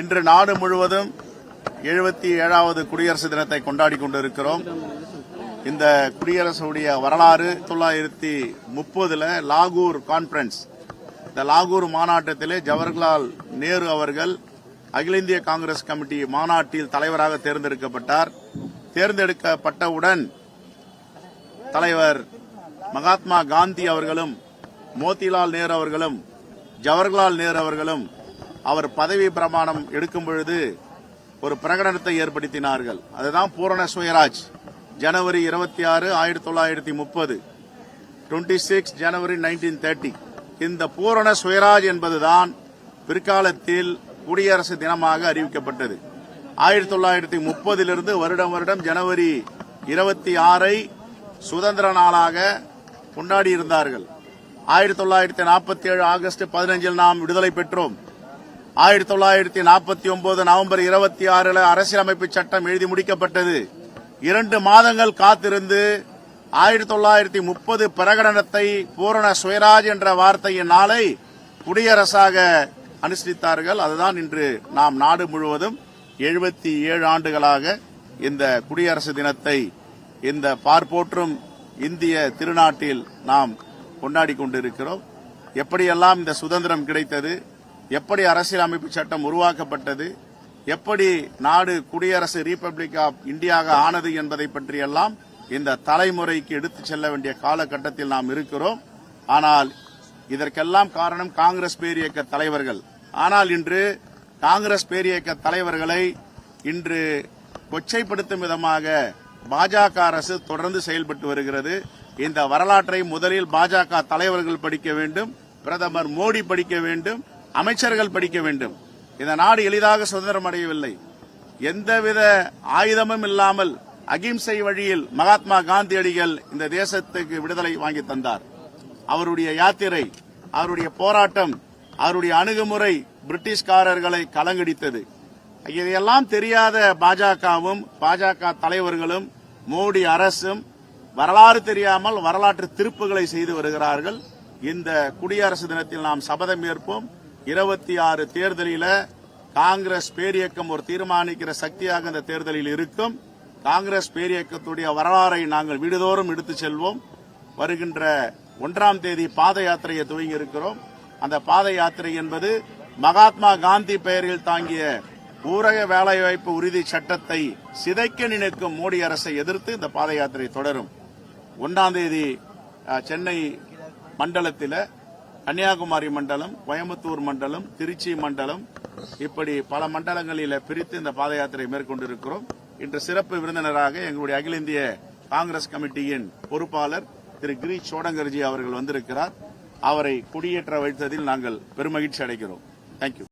இன்று நாடு முழுவதும் 77வது குடியரசு தினத்தை கொண்டாடி கொண்டிருக்கிறோம். இந்த குடியரசுடைய வரலாறு 1930 லாகூர் கான்பரன்ஸ், இந்த லாகூர் மாநாட்டத்திலே ஜவஹர்லால் நேரு அவர்கள் அகில இந்திய காங்கிரஸ் கமிட்டி மாநாட்டில் தலைவராக தேர்ந்தெடுக்கப்பட்டார். தேர்ந்தெடுக்கப்பட்டவுடன் தலைவர் மகாத்மா காந்தி அவர்களும் மோதிலால் நேரு அவர்களும் ஜவஹர்லால் நேரு அவர்களும் அவர் பதவி பிரமாணம் எடுக்கும் பொழுது ஒரு பிரகடனத்தை ஏற்படுத்தினார்கள். அதுதான் பூரண சுயராஜ். ஜனவரி 26, 1930, 26 ஜனவரி 1930. இந்த பூரண சுயராஜ் என்பதுதான் பிற்காலத்தில் குடியரசு தினமாக அறிவிக்கப்பட்டது. 1930 வருடம் வருடம் ஜனவரி 26 சுதந்திர நாளாக கொண்டாடி இருந்தார்கள். 1947 ஆகஸ்ட் 15 நாம் விடுதலை பெற்றோம். 1949 நவம்பர் 26 அரசியலமைப்பு சட்டம் எழுதி முடிக்கப்பட்டது. 2 மாதங்கள் காத்திருந்து 1930 பிரகடனத்தை பூரண சுயராஜ் என்ற வார்த்தையின் நாளை குடியரசாக அனுஷ்டித்தார்கள். அதுதான் இன்று நாம் நாடு முழுவதும் 77 ஆண்டுகளாக இந்த குடியரசு தினத்தை இந்த பார்ப்போற்றும் இந்திய திருநாட்டில் நாம் கொண்டாடி கொண்டிருக்கிறோம். எப்படியெல்லாம் இந்த சுதந்திரம் கிடைத்தது, எப்படி அரசியலமைப்பு சட்டம் உருவாக்கப்பட்டது, எப்படி நாடு குடியரசு ரிபப்ளிக் ஆஃப் இந்தியாக ஆனது என்பதை பற்றியெல்லாம் இந்த தலைமுறைக்கு எடுத்துச் செல்ல வேண்டிய காலகட்டத்தில் நாம் இருக்கிறோம். ஆனால் இதற்கெல்லாம் காரணம் காங்கிரஸ் பேரியக்க தலைவர்கள். ஆனால் இன்று காங்கிரஸ் பேரியக்க தலைவர்களை இன்று கொச்சைப்படுத்தும் விதமாக பாஜக அரசு தொடர்ந்து செயல்பட்டு வருகிறது. இந்த வரலாற்றை முதலில் பாஜக தலைவர்கள் படிக்க வேண்டும், பிரதமர் மோடி படிக்க வேண்டும், அமைச்சர்கள் படிக்க வேண்டும். இந்த நாடு எளிதாக சுதந்திரம் அடையவில்லை. எந்தவித ஆயுதமும் இல்லாமல் அகிம்சை வழியில் மகாத்மா காந்தியடிகள் இந்த தேசத்துக்கு விடுதலை வாங்கி தந்தார். அவருடைய யாத்திரை, அவருடைய போராட்டம், அவருடைய அணுகுமுறை பிரிட்டிஷ்காரர்களை கலங்கடித்தது. இதையெல்லாம் தெரியாத பாஜகவும் பாஜக தலைவர்களும் மோடி அரசும் வரலாறு தெரியாமல் வரலாற்று திருப்புகளை செய்து வருகிறார்கள். இந்த குடியரசு தினத்தில் நாம் சபதம் ஏற்போம். 26 தேர்தலில் காங்கிரஸ் பேரியக்கம் ஒரு தீர்மானிக்கிற சக்தியாக இந்த தேர்தலில் இருக்கும். காங்கிரஸ் பேரியக்கத்துடைய வரலாறை நாங்கள் வீடுதோறும் எடுத்துச் செல்வோம். வருகின்ற 1ஆம் தேதி பாத யாத்திரையை துவங்கி இருக்கிறோம். அந்த பாத யாத்திரை என்பது மகாத்மா காந்தி பெயரில் தாங்கிய ஊரக வேலைவாய்ப்பு உறுதி சட்டத்தை சிதைக்க நினைக்கும் மோடி அரசை எதிர்த்து இந்த பாத யாத்திரை தொடரும். 1ஆம் தேதி சென்னை மண்டலத்தில், கன்னியாகுமரி மண்டலம், கோயம்புத்தூர் மண்டலம், திருச்சி மண்டலம், இப்படி பல மண்டலங்களில் பிரித்து இந்த பாத யாத்திரை மேற்கொண்டிருக்கிறோம். இன்று சிறப்பு விருந்தினராக எங்களுடைய அகில இந்திய காங்கிரஸ் கமிட்டியின் பொறுப்பாளர் திரு கிரீஷ் சோடங்கர்ஜி அவர்கள் வந்திருக்கிறார். அவரை குடியேற்ற வைத்ததில் நாங்கள் பெருமகிழ்ச்சி அடைகிறோம். தேங்க்யூ.